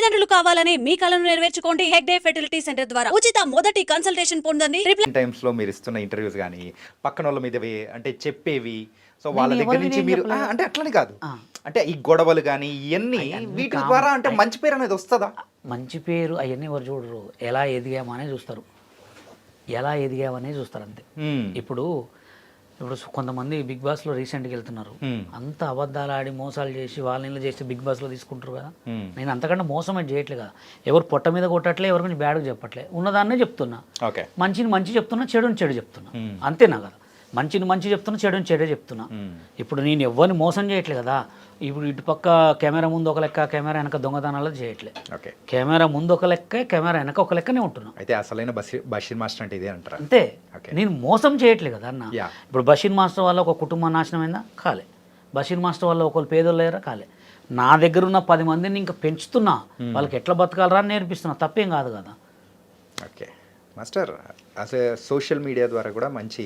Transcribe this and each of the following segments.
తల్లిదండ్రులు కావాలని మీ కలను నెరవేర్చుకోండి హెగ్డే ఫెర్టిలిటీ సెంటర్ ద్వారా ఉచిత మొదటి కన్సల్టేషన్ పొందండి. టైమ్స్ లో మీరు ఇస్తున్న ఇంటర్వ్యూస్ కానీ పక్కన వాళ్ళ మీద అంటే చెప్పేవి సో వాళ్ళ దగ్గర నుంచి మీరు అంటే అట్లని కాదు అంటే ఈ గొడవలు కానీ ఇవన్నీ వీటి ద్వారా అంటే మంచి పేరు అనేది వస్తుందా? మంచి పేరు అవన్నీ ఎవరు చూడరు, ఎలా ఎదిగామనే చూస్తారు, ఎలా ఎదిగామనే చూస్తారు అంతే. ఇప్పుడు కొంతమంది బిగ్ బాస్లో రీసెంట్గా వెళ్తున్నారు, అంత అబద్ధాలు ఆడి మోసాలు చేసి వాళ్ళని చేసి బిగ్ బాస్లో తీసుకుంటారు కదా. నేను అంతకంటే మోసం అని చేయట్లేదు కదా, ఎవరు పొట్ట మీద కొట్టట్లే, ఎవరి మీద బ్యాడ్గా చెప్పట్లే, ఉన్నదాన్నే చెప్తున్నా. మంచిని మంచి చెప్తున్నా, చెడుని చెడు చెప్తున్నా, అంతేనా కదా. మంచిని మంచి చెప్తున్నా, చెడుని చెడే చెప్తున్నా. ఇప్పుడు నేను ఎవరిని మోసం చేయట్లే కదా. ఇప్పుడు ఇటు పక్క కెమెరా ముందు ఒక లెక్క, కెమెరా వెనక దొంగతనాలు చేయట్లే. కెమెరా ముందు ఒక లెక్క, కెమెరా వెనక ఒక లెక్కనే ఉంటున్నా. అయితే అసలైన బషీర్ మాస్టర్ అంటే ఇదే అంటారు అంతే. నేను మోసం చేయట్లే కదా అన్న. ఇప్పుడు బషీర్ మాస్టర్ వల్ల ఒక కుటుంబం నాశనం అయిందా? కాలే. బషీర్ మాస్టర్ వల్ల ఒకరు పేదోళ్ళు అయ్యారా? కాలే. నా దగ్గర ఉన్న 10 మందిని ఇంకా పెంచుతున్నా, వాళ్ళకి ఎట్లా బతకాలరా అని నేర్పిస్తున్నా, తప్పేం కాదు కదా. ఓకే మాస్టర్, అసలు సోషల్ మీడియా ద్వారా కూడా మంచి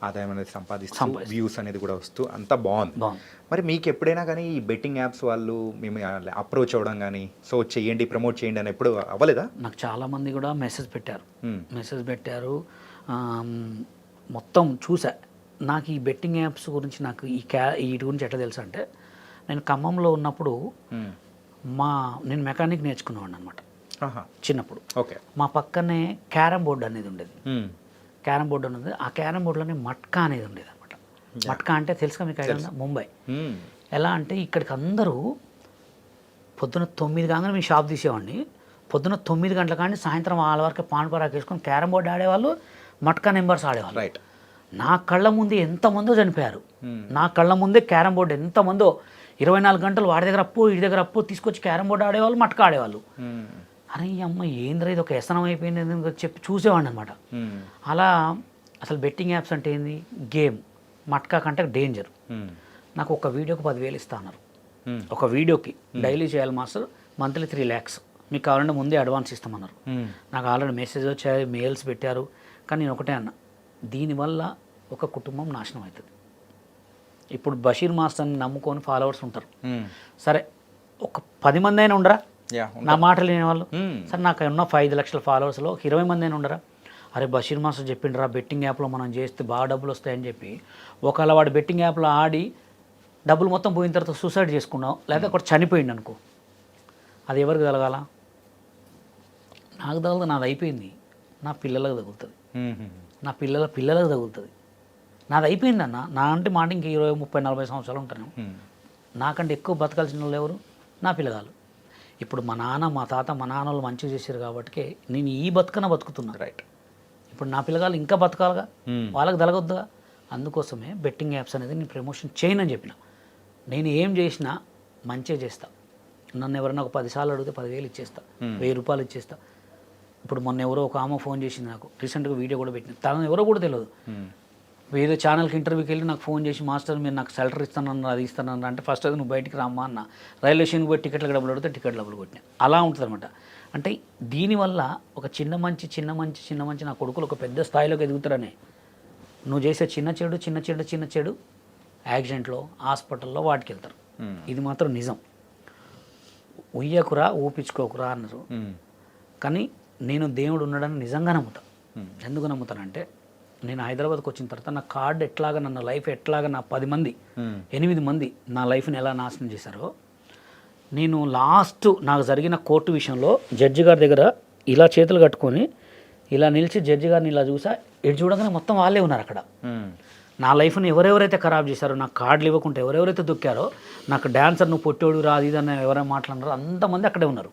ఆదాయం అనేది సంపాదిస్తూ వ్యూస్ అనేది కూడా వస్తూ అంతా బాగుంది. మరి మీకు ఎప్పుడైనా కానీ ఈ బెట్టింగ్ యాప్స్ వాళ్ళు మేము అప్రోచ్ అవ్వడం కానీ సో చేయండి ప్రమోట్ చేయండి అని ఎప్పుడు అవ్వలేదా? నాకు చాలామంది కూడా మెసేజ్ పెట్టారు, మొత్తం చూసా. నాకు ఈ బెట్టింగ్ యాప్స్ గురించి నాకు వీటి గురించి ఎట్లా తెలుసు అంటే, నేను ఖమ్మంలో ఉన్నప్పుడు నేను మెకానిక్ నేర్చుకునేవాడిని అనమాట చిన్నప్పుడు. ఓకే. మా పక్కనే క్యారమ్ బోర్డు అనేది ఉండేది. క్యారమ్ బోర్డు అనేది, ఆ క్యారమ్ బోర్డులోనే మట్కా అనేది ఉండేది అనమాట. మట్కా అంటే తెలుసుగా మీకు ఐడియా ఉందా? ముంబై. ఎలా అంటే ఇక్కడికి అందరూ పొద్దున్న 9 కాగానే మీ షాప్ తీసేవాడిని, పొద్దున్న 9 గంటల కానీ సాయంత్రం వాళ్ళ వరకు పాన్ పరాకు వేసుకొని క్యారమ్ బోర్డు ఆడేవాళ్ళు, మట్కా నెంబర్స్ ఆడేవాళ్ళు. రైట్. నా కళ్ళ ముందు ఎంతమందో చనిపోయారు. నా కళ్ళ ముందే క్యారమ్ బోర్డు ఎంతమందో 24 గంటలు వాడి దగ్గర అప్పు వీడి దగ్గర అప్పు తీసుకొచ్చి క్యారమ్ బోర్డు ఆడేవాళ్ళు, మట్కా ఆడేవాళ్ళు. అరే ఈ అమ్మ ఏంద్రా ఇది ఒక వ్యసనం అయిపోయింది చెప్పి చూసేవాడిని అనమాట. అలా అసలు బెట్టింగ్ యాప్స్ అంటే ఏంది, గేమ్, మట్కా కంటే డేంజర్. నాకు ఒక వీడియోకి 10,000 ఇస్తా అన్నారు. ఒక వీడియోకి డైలీ చేయాలి మాస్టర్, మంత్లీ 3 lakhs, మీకు కావాలంటే ముందే అడ్వాన్స్ ఇస్తామన్నారు. నాకు ఆల్రెడీ మెసేజ్ వచ్చాయి, మెయిల్స్ పెట్టారు. కానీ నేను ఒకటే అన్నా, దీనివల్ల ఒక కుటుంబం నాశనం అవుతుంది. ఇప్పుడు బషీర్ మాస్టర్ని నమ్ముకొని ఫాలోవర్స్ ఉంటారు, సరే ఒక 10 మంది అయినా ఉండరా నా మాటలు వినేవాళ్ళు. సరే నాకు ఉన్న 5 లక్షల ఫాలోవర్స్లో 20 మంది అయినా ఉండరా, అరే బషీర్ మాస్టర్ చెప్పిండ్రా బెట్టింగ్ యాప్లో మనం చేస్తే బాగా డబ్బులు వస్తాయని చెప్పి, ఒకవేళ వాడు బెట్టింగ్ యాప్లో ఆడి డబ్బులు మొత్తం పోయిన తర్వాత సూసైడ్ చేసుకున్నావు, లేదా ఒకటి చనిపోయింది అనుకో, అది ఎవరికి తగలాల? నాకు తగలదు, నాది అయిపోయింది, నా పిల్లలకు తగులుతుంది, నా పిల్లలకు తగులుతుంది, నాది అయిపోయింది అన్న. నా అంటే మాట ఇంక 20, 30, 40 సంవత్సరాలు ఉంటాను. నాకంటే ఎక్కువ బతకాల్సిన వాళ్ళు ఎవరు? నా పిల్లగాలు. ఇప్పుడు మా నాన్న మా తాత మా నాన్న వాళ్ళు మంచిగా చేశారు కాబట్టి నేను ఈ బతుకుతున్నా. రైట్. ఇప్పుడు నా పిల్లగాళ్ళు ఇంకా బతకాలిగా, వాళ్ళకి తలగొద్దుగా. అందుకోసమే బెట్టింగ్ యాప్స్ అనేది నేను ప్రమోషన్ చేయనని చెప్పిన. నేను ఏం చేసినా మంచిగా చేస్తా. నన్ను ఎవరైనా ఒక 10 సార్లు అడిగితే 10,000 ఇచ్చేస్తా, 1000 రూపాయలు ఇచ్చేస్తా. ఇప్పుడు మొన్న ఎవరో ఒక ఆమె ఫోన్ చేసింది నాకు, రీసెంట్గా వీడియో కూడా పెట్టింది, తను ఎవరో కూడా తెలియదు. ఏదో ఛానల్కి ఇంటర్వ్యూకి వెళ్ళి నాకు ఫోన్ చేసి, మాస్టర్ మీరు నాకు సాలరీ ఇస్తానన్నారు, అది ఇస్తానన్నారు అంటే, ఫస్ట్ అది నువ్వు బయటికి రామ్మా అన్న, రైల్వే స్టేషన్కి పోయి టికెట్లకు డబ్బులు అడిగితే టికెట్ డబ్బులు కొట్టినా. అలా ఉంటుంది అనమాట. అంటే దీనివల్ల ఒక చిన్న మంచి నా కొడుకులు ఒక పెద్ద స్థాయిలోకి ఎదుగుతారనే. నువ్వు చేసే చిన్న చెడు యాక్సిడెంట్లో, హాస్పిటల్లో వాటికి వెళ్తారు. ఇది మాత్రం నిజం. ఉయ్యకురా ఊపించుకోకురా అన్నారు. కానీ నేను దేవుడు ఉన్నాడని నిజంగా నమ్ముతాను. ఎందుకు నమ్ముతానంటే, నేను హైదరాబాద్కి వచ్చిన తర్వాత నా కార్డు ఎట్లాగా, నన్న లైఫ్ ఎట్లాగా, నా 10 మంది 8 మంది నా లైఫ్ని ఎలా నాశనం చేశారో, నేను లాస్ట్ నాకు జరిగిన కోర్టు విషయంలో జడ్జి గారి దగ్గర ఇలా చేతులు కట్టుకొని ఇలా నిలిచి జడ్జి గారిని ఇలా చూసా, ఎటు చూడగానే మొత్తం వాళ్ళే ఉన్నారు అక్కడ. నా లైఫ్ని ఎవరెవరైతే ఖరాబ్ చేశారో, నాకు కార్డులు ఇవ్వకుంటే ఎవరెవరైతే దొక్కారో, నాకు డాన్సర్ నువ్వు పొట్టోడు రాదు ఇదన్న ఎవరైనా మాట్లాడినారో అంతమంది అక్కడే ఉన్నారు.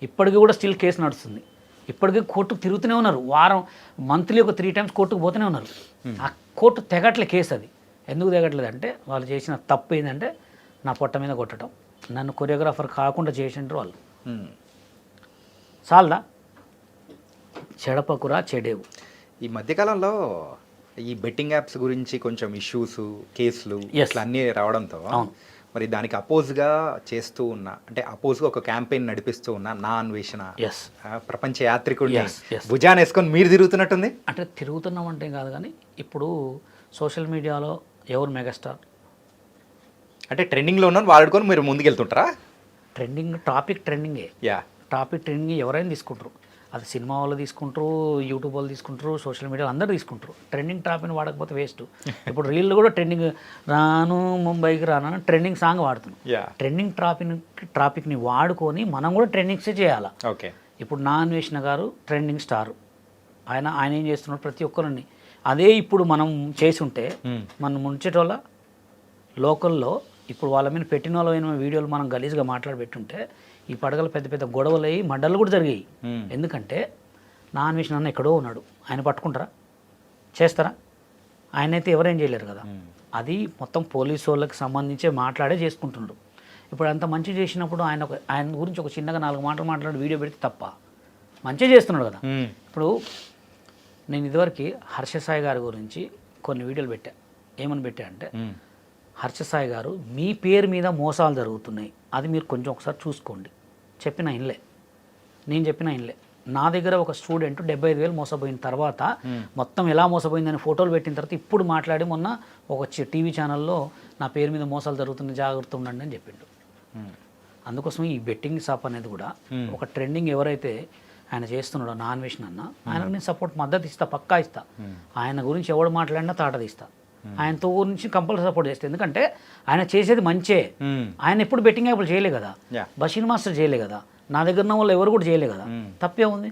ఇప్పటికీ కూడా స్టిల్ కేసు నడుస్తుంది. ఇప్పటికీ కోర్టుకు తిరుగుతూనే ఉన్నారు. మంత్లీ ఒక 3 times కోర్టుకు పోతూనే ఉన్నారు. ఆ కోర్టు తెగట్లే కేసు. అది ఎందుకు తెగట్లేదు అంటే, వాళ్ళు చేసిన తప్పు ఏంటంటే నా పొట్ట మీద కొట్టడం, నన్ను కొరియోగ్రాఫర్ కాకుండా చేసిండ్రు వాళ్ళు. చాలదా? చెడపకురా చెడేవు. ఈ మధ్యకాలంలో ఈ బెట్టింగ్ యాప్స్ గురించి కొంచెం ఇష్యూస్, కేసులు ఇట్లా అన్నీ రావడంతో మరి దానికి అపోజ్గా చేస్తూ ఉన్నా, అంటే అపోజ్గా ఒక క్యాంపెయిన్ నడిపిస్తూ ఉన్నా నా అన్వేషణ ప్రపంచ యాత్రికుడిని భుజాన్ని వేసుకొని మీరు తిరుగుతున్నట్టుంది. అంటే తిరుగుతున్నాం అంటే కాదు, కానీ ఇప్పుడు సోషల్ మీడియాలో ఎవరు మెగాస్టార్ అంటే ట్రెండింగ్లో ఉన్న వాడుకొని మీరు ముందుకెళ్తుంటారా? ట్రెండింగే యా టాపిక్ ట్రెండింగ్ ఎవరైనా తీసుకుంటారు. అది సినిమా వాళ్ళు తీసుకుంటారు, యూట్యూబ్ వాళ్ళు తీసుకుంటారు, సోషల్ మీడియా అందరూ తీసుకుంటారు. ట్రెండింగ్ టాపిక్ని వాడకపోతే వేస్ట్. ఇప్పుడు రీల్ కూడా ట్రెండింగ్ రాను ముంబైకి రాను ట్రెండింగ్ సాంగ్ వాడుతున్నాం. యా ట్రెండింగ్ టాపిక్ని వాడుకొని మనం కూడా ట్రెండింగ్సే చేయాలి. ఓకే. ఇప్పుడు నా అన్వేషణ గారు ట్రెండింగ్ స్టార్. ఆయన ఏం చేస్తున్నాడు, ప్రతి ఒక్కరిని అదే ఇప్పుడు మనం చేసి ఉంటే మనం ముంచేటోళ్ళ లోకల్లో ఇప్పుడు వాళ్ళ మీద పెట్టిన వాళ్ళ వీడియోలు మనం గలీజ్గా మాట్లాడబెట్టుంటే ఈ పడగలు పెద్ద పెద్ద గొడవలు అయ్యి మడ్డలు కూడా జరిగాయి. ఎందుకంటే నా అన్వేషణ అన్న ఎక్కడో ఉన్నాడు, ఆయన పట్టుకుంటారా, చేస్తారా? ఆయనైతే ఎవరేం చేయలేరు కదా. అది మొత్తం పోలీసు వాళ్ళకి సంబంధించే మాట్లాడే చేసుకుంటున్నాడు. ఇప్పుడు అంత మంచి చేసినప్పుడు ఆయన గురించి ఒక చిన్నగా 4 మాటలు మాట్లాడి వీడియో పెడితే తప్ప, మంచిగా చేస్తున్నాడు కదా. ఇప్పుడు నేను ఇదివరకు హర్ష సాయి గారి గురించి కొన్ని వీడియోలు పెట్టా. ఏమని పెట్టా అంటే, హర్ష సాయి గారు మీ పేరు మీద మోసాలు జరుగుతున్నాయి, అది మీరు కొంచెం ఒకసారి చూసుకోండి. నేను చెప్పిన ఇన్లే. నా దగ్గర ఒక స్టూడెంట్ 75,000 మోసపోయిన తర్వాత మొత్తం ఎలా మోసపోయిందని ఫోటోలు పెట్టిన తర్వాత ఇప్పుడు మాట్లాడి మొన్న ఒక టీవీ ఛానల్లో నా పేరు మీద మోసాలు జరుగుతున్నాయి, జాగ్రత్త ఉండండి అని చెప్పిండు. అందుకోసం ఈ బెట్టింగ్ షాప్ అనేది కూడా ఒక ట్రెండింగ్ ఎవరైతే ఆయన చేస్తున్నాడో నా అన్వేషణ అన్న, ఆయనకు నేను సపోర్ట్ మద్దతు ఇస్తా, పక్కా ఇస్తా. ఆయన గురించి ఎవడు మాట్లాడినా తాట తీస్తా. ఆయనతో గురించి కంపల్సరీ సపోర్ట్ చేస్తాను. ఎందుకంటే ఆయన చేసేది మంచే. ఆయన ఎప్పుడు బెట్టింగ్ యాప్లు చేయలే కదా, బషీర్ మాస్టర్ చేయలే కదా, నా దగ్గర ఉన్న వాళ్ళు ఎవరు కూడా చేయలే కదా. తప్పే ఉంది.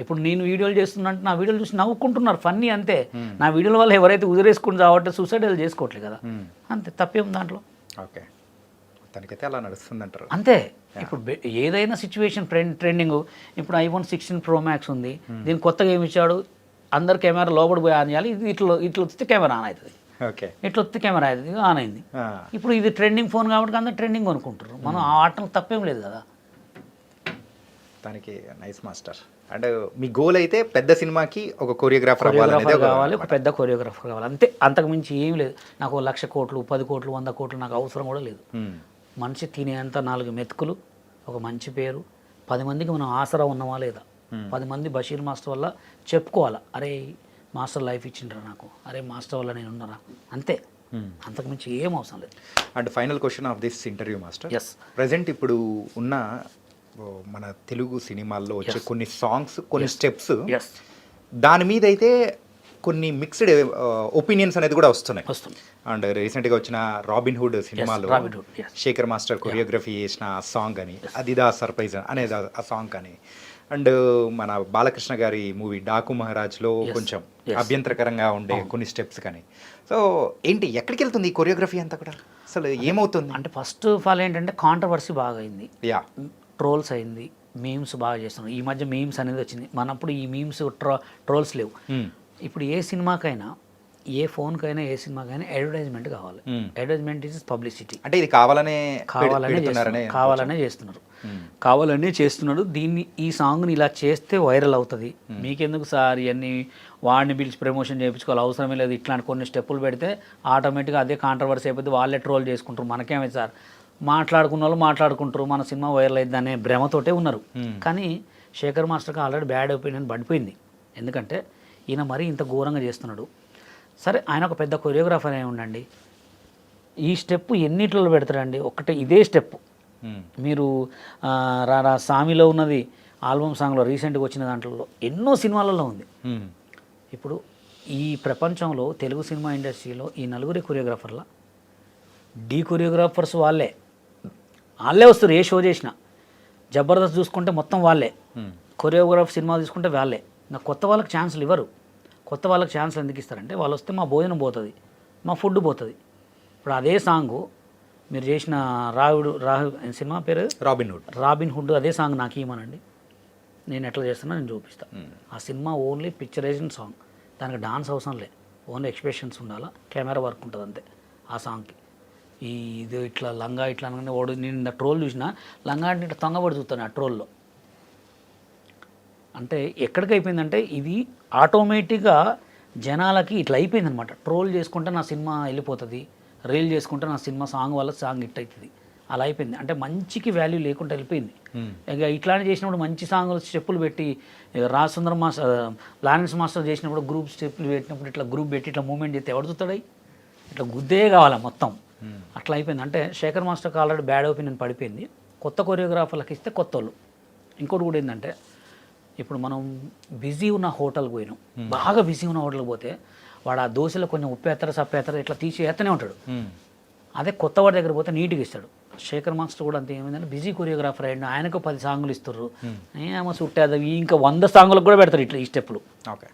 ఇప్పుడు నేను వీడియోలు చేస్తున్నా అంటే నా వీడియోలు చూసి నవ్వుకుంటున్నారు, ఫన్నీ అంతే. నా వీడియోల వల్ల ఎవరైతే ఉదిరేసుకుని రావట్టే సూసైడ్ చేసుకోవట్లేదు కదా, అంతే. తప్పే ఉంది దాంట్లో. ఓకే, తనకైతే అలా నడుస్తుంది అంటారు అంతే. ఇప్పుడు ఏదైనా సిచ్యువేషన్ ట్రెండింగ్. ఇప్పుడు iPhone 16 Pro Max ఉంది, దీన్ని కొత్తగా ఏమి ఇచ్చాడు, అందరు కెమెరా లోపల పోయి ఆన్ చేయాలి, ఇది ఇట్లా వస్తే కెమెరా ఆన్ అవుతుంది, ఓకే, ఇట్లా వస్తే కెమెరా అవుతుంది, ఆన్ అయింది. ఇప్పుడు ఇది ట్రెండింగ్ ఫోన్ కాబట్టి అందరు ట్రెండింగ్ అనుకుంటారు. మనం ఆ ఆటలు తప్పేం లేదు కదా. దానికి nice master. And me goal అయితే పెద్ద సినిమాకి ఒక కొరియోగ్రాఫర్ కావాలి, ఒక పెద్ద కొరియోగ్రాఫర్ కావాలి, అంతే. అంతకు మించి ఏం లేదు. నాకు 1,00,000 కోట్లు, 10 కోట్లు, 100 కోట్లు నాకు అవసరం కూడా లేదు. మనిషి తినేంత 4 మెతుకులు, ఒక మంచి పేరు, 10 మందికి మనం ఆసరా ఉన్నామా లేదా, 10 మంది బషీర్ మాస్టర్ వల్ల చెప్పుకోవాలా, అరే మాస్టర్ లైఫ్ ఇచ్చిండ్రా నాకు, అరే మాస్టర్ వల్ల నేను ఉన్నారా, అంతే. అంతకు మించి ఏం అవసరం లేదు. And final question of this interview master. Yes. Present ఇప్పుడు ఉన్న మన తెలుగు సినిమాల్లో వచ్చే కొన్ని సాంగ్స్, కొన్ని స్టెప్స్, దాని మీద అయితే కొన్ని మిక్స్డ్ ఒపీనియన్స్ అనేది కూడా వస్తున్నాయి. అండ్ రీసెంట్గా వచ్చిన రాబిన్ హుడ్ సినిమాలో శేఖర్ మాస్టర్ కొరియోగ్రఫీ చేసిన సాంగ్ అని, అదిదా సర్ప్రైజ్ అనేది ఆ సాంగ్ అని, అండ్ మన బాలకృష్ణ గారి మూవీ డాకు మహారాజ్లో కొంచెం అభ్యంతరకరంగా ఉండే కొన్ని స్టెప్స్ కానీ. సో ఏంటి, ఎక్కడికి వెళ్తుంది ఈ కొరియోగ్రఫీ అంతా కూడా, అసలు ఏమవుతుంది అంటే? ఫస్ట్ ఆఫ్ ఆల్ ఏంటంటే కాంట్రవర్సీ బాగా అయింది, ట్రోల్స్ అయింది, మీమ్స్ బాగా చేస్తున్నాం. ఈ మధ్య మీమ్స్ అనేది వచ్చింది, మనప్పుడు ఈ మీమ్స్ ట్రోల్స్ లేవు. ఇప్పుడు ఏ సినిమాకైనా, ఏ ఫోన్కైనా, ఏ సినిమాకైనా అడ్వర్టైజ్మెంట్ కావాలి. Advertisement is publicity. అంటే ఇది కావాలనే చేస్తున్నారు. దీన్ని, ఈ సాంగ్ని ఇలా చేస్తే వైరల్ అవుతుంది, మీకెందుకు సార్ ఇవన్నీ వాడిని పిలిచి ప్రమోషన్ చేయించుకోవాలి, అవసరమే లేదు. ఇట్లాంటి కొన్ని స్టెప్పులు పెడితే ఆటోమేటిక్గా అదే కాంట్రవర్సీ అయిపోతే వాళ్ళే ట్రోల్ చేసుకుంటారు, మనకేమైంది సార్, మాట్లాడుకున్న వాళ్ళు మాట్లాడుకుంటారు, మన సినిమా వైరల్ అయింది అనే భ్రమతోటే ఉన్నారు. కానీ శేఖర్ మాస్టర్కి ఆల్రెడీ బ్యాడ్ ఒపీనియన్ పడిపోయింది. ఎందుకంటే ఈయన మరీ ఇంత ఘోరంగా చేస్తున్నాడు. సరే, ఆయన ఒక పెద్ద కొరియోగ్రాఫర్ అయి ఉండండి, ఈ స్టెప్ ఎన్నిట్లో పెడతాడండి? ఒకటే ఇదే స్టెప్. మీరు రారా సామిలో ఉన్నది, ఆల్బమ్ సాంగ్లో రీసెంట్గా వచ్చిన దాంట్లో ఎన్నో సినిమాలలో ఉంది. ఇప్పుడు ఈ ప్రపంచంలో తెలుగు సినిమా ఇండస్ట్రీలో ఈ 4 కొరియోగ్రాఫర్ల కొరియోగ్రాఫర్స్ వాళ్ళే వస్తారు. ఏ షో చేసినా, జబర్దస్త్ చూసుకుంటే మొత్తం వాళ్ళే, కొరియోగ్రాఫ్ సినిమాలు తీసుకుంటే వాళ్ళే. నాకు కొత్త వాళ్ళకి ఛాన్సులు ఇవ్వరు. కొత్త వాళ్ళకి ఛాన్సులు ఎందుకు ఇస్తారంటే, వాళ్ళు వస్తే మా భోజనం పోతుంది, మా ఫుడ్ పోతుంది. ఇప్పుడు అదే సాంగు మీరు చేసిన సినిమా పేరు రాబిన్ హుడ్, అదే సాంగ్ నాకు ఇవ్వమనండి, నేను ఎట్లా చేస్తున్నా నేను చూపిస్తాను. ఆ సినిమా ఓన్లీ పిక్చరైజ్డ్ సాంగ్, దానికి డాన్స్ అవసరం లే, ఓన్లీ ఎక్స్ప్రెషన్స్ ఉండాలా, కెమెరా వర్క్ ఉంటుంది అంతే ఆ సాంగ్కి. ఇది ఇట్లా లంగా ఇట్లా అనగానే ఓడు, నేను ట్రోల్ చూసిన లంగా అంటే ఇట్లా తొంగబడి చూస్తాను ఆ ట్రోల్లో. అంటే ఎక్కడికి అయిపోయిందంటే ఇది ఆటోమేటిక్గా జనాలకి ఇట్లా అయిపోయింది అనమాట. ట్రోల్ చేసుకుంటే నా సినిమా వెళ్ళిపోతుంది, రీల్ చేసుకుంటే నా సినిమా సాంగ్ వల్ల సాంగ్ హిట్ అవుతుంది, అలా అయిపోయింది. అంటే మంచికి వాల్యూ లేకుండా వెళ్ళిపోయింది. ఇక ఇట్లాంటి చేసినప్పుడు మంచి సాంగ్లు స్టెప్పులు పెట్టి, రాజసుందరం మాస్టర్, లారెన్స్ మాస్టర్ చేసినప్పుడు గ్రూప్ స్టెప్పులు పెట్టినప్పుడు ఇట్లా గ్రూప్ పెట్టి ఇట్లా మూమెంట్ చేస్తే ఎవరు చూస్తాడు? ఇట్లా గుద్దే కావాలి మొత్తం, అట్లా అయిపోయింది. అంటే శేఖర్ మాస్టర్కి ఆల్రెడీ బ్యాడ్ ఒపీనియన్ పడిపోయింది. కొత్త కొరియోగ్రాఫర్లకు ఇస్తే కొత్త వాళ్ళు. ఇంకోటి కూడా ఏంటంటే ఇప్పుడు మనం బిజీ ఉన్న హోటల్కి పోయినాం, బాగా బిజీ ఉన్న హోటల్కి పోతే వాడు ఆ దోశలో కొంచెం ఉప్పేత్తర సప్పేత్తర ఇట్లా తీసి వేస్తూనే ఉంటాడు. అదే కొత్త వాడి దగ్గర పోతే నీట్గా ఇస్తాడు. శేఖర్ మాస్టర్ కూడా అంతే, ఏమైందంటే బిజీ కొరియోగ్రాఫర్ అయ్యాడు, ఆయనకు 10 సాంగులు ఇస్తారు, ఏమో చుట్టే ఇంకా 100 సాంగులకు కూడా పెడతారు ఇట్లా ఈ స్టెప్పులు. ఓకే.